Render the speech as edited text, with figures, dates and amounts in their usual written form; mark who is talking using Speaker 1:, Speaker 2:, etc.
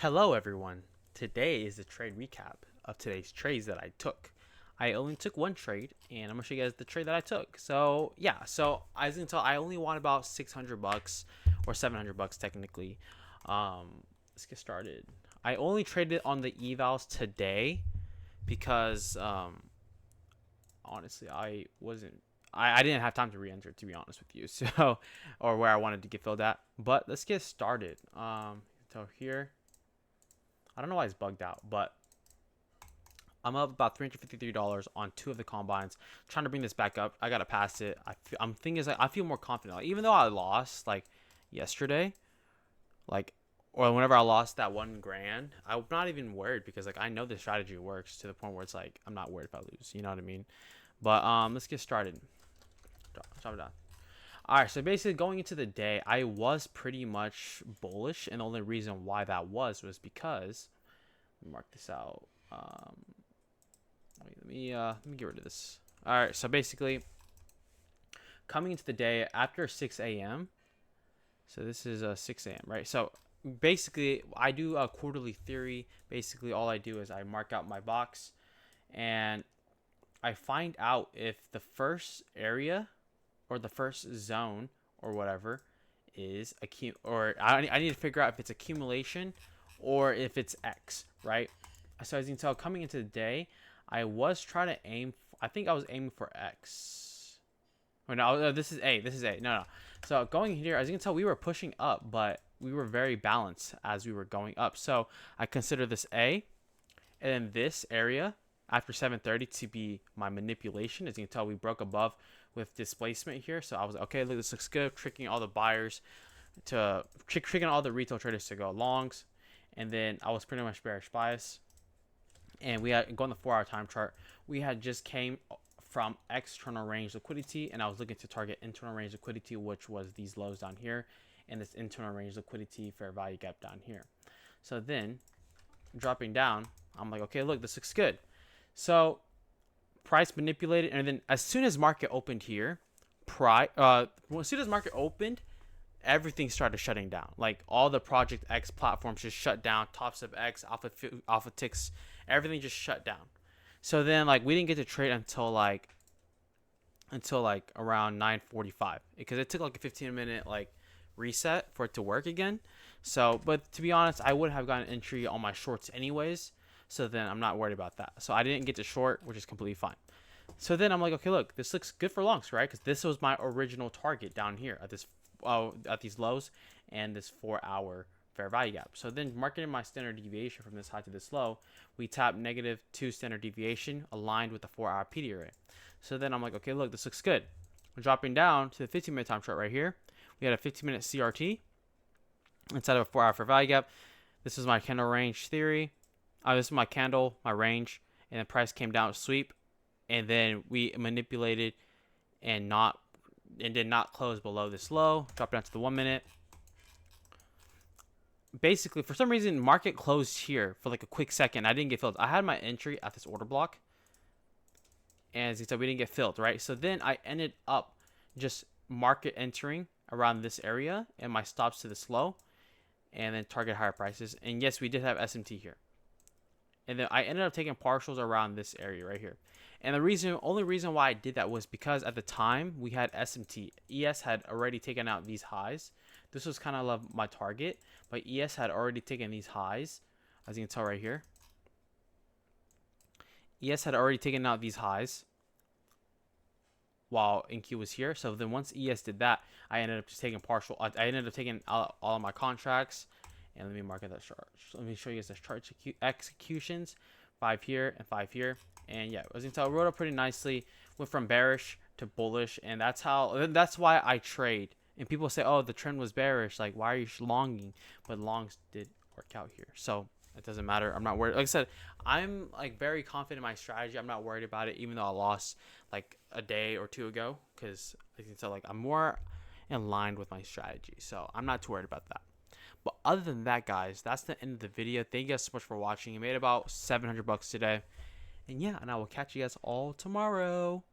Speaker 1: Hello, everyone. Today is a trade recap of today's trades that I took. I only took one trade, and I'm gonna show you guys the trade that I took. So yeah, so as you can tell, I only won about 600 bucks or 700 bucks technically. Let's get started. I only traded on the evals today because honestly, I didn't have time to re-enter, to be honest with you. So or where I wanted to get filled at. But let's get started. So here I don't know why it's bugged out, but I'm up about $353 on two of the combines. Trying to bring this back up. I gotta pass it. I'm thinking is like I feel more confident. Like, even though I lost like yesterday, like or whenever I lost that 1 grand, I'm not even worried because like I know the strategy works to the point where it's like I'm not worried if I lose. You know what I mean? But let's get started. Drop it down. All right, so basically going into the day, I was pretty much bullish, and the only reason why that was because let me mark this out. Let me get rid of this. All right, so basically coming into the day after 6 a.m. So this is 6 a.m. right? So basically I do a quarterly theory. Basically all I do is I mark out my box and I find out if the first area or the first zone or whatever is or I need to figure out if it's accumulation or if it's X, right? So as you can tell, coming into the day, I was trying to aim. I think I was aiming for X. Oh no, this is A. This is A. No, no. So going here, as you can tell, we were pushing up, but we were very balanced as we were going up. So I consider this A, and then this area after 7:30 to be my manipulation. As you can tell, we broke above with displacement here. So I was okay. Look, this looks good. Tricking all the buyers tricking all the retail traders to go longs, and then I was pretty much bearish bias. And we had going the 4-hour time chart. We had just came from external range liquidity, and I was looking to target internal range liquidity, which was these lows down here, and this internal range liquidity fair value gap down here. So then dropping down, I'm like, okay, look, this looks good. So price manipulated, and then as soon as market opened here, as soon as market opened, everything started shutting down. Like all the Project X platforms just shut down. TopStep X, Alpha Ticks, everything just shut down. So then like we didn't get to trade until like around 9:45 because it took like a 15-minute like reset for it to work again. So, but to be honest, I would have gotten entry on my shorts anyways. So then I'm not worried about that. So I didn't get to short, which is completely fine. So then I'm like, okay, look, this looks good for longs, right? Because this was my original target down here at these lows and this 4-hour fair value gap. So then marking my standard deviation from this high to this low, we tap -2 standard deviation aligned with the 4-hour PD array. So then I'm like, okay, look, this looks good. We're dropping down to the 15-minute time chart right here. We had a 15-minute CRT inside of a 4-hour fair value gap. This is my candle range theory. This is my candle, my range, and the price came down sweep, and then we manipulated and did not close below this low. Drop down to the 1 minute. Basically, for some reason, market closed here for like a quick second. I didn't get filled. I had my entry at this order block, and as you said, we didn't get filled, right? So then I ended up just market entering around this area and my stops to this low, and then target higher prices. And yes, we did have SMT here. And then I ended up taking partials around this area right here. And the only reason why I did that was because at the time we had SMT. ES had already taken out these highs. This was kind of my target, but ES had already taken these highs, as you can tell right here. ES had already taken out these highs while NQ was here. So then once ES did that, I ended up just taking partial. I ended up taking all of my contracts. And let me mark that chart. Let me show you guys the chart executions. 5 here and 5 here. And yeah, as you can tell, it rode up pretty nicely. Went from bearish to bullish. And that's why I trade. And people say, oh, the trend was bearish. Like, why are you longing? But longs did work out here. So it doesn't matter. I'm not worried. Like I said, I'm like very confident in my strategy. I'm not worried about it, even though I lost like a day or two ago. Because as you can tell, like I'm more in line with my strategy. So I'm not too worried about that. But other than that, guys, that's the end of the video. Thank you guys so much for watching. You made about 700 bucks today. And yeah, and I will catch you guys all tomorrow.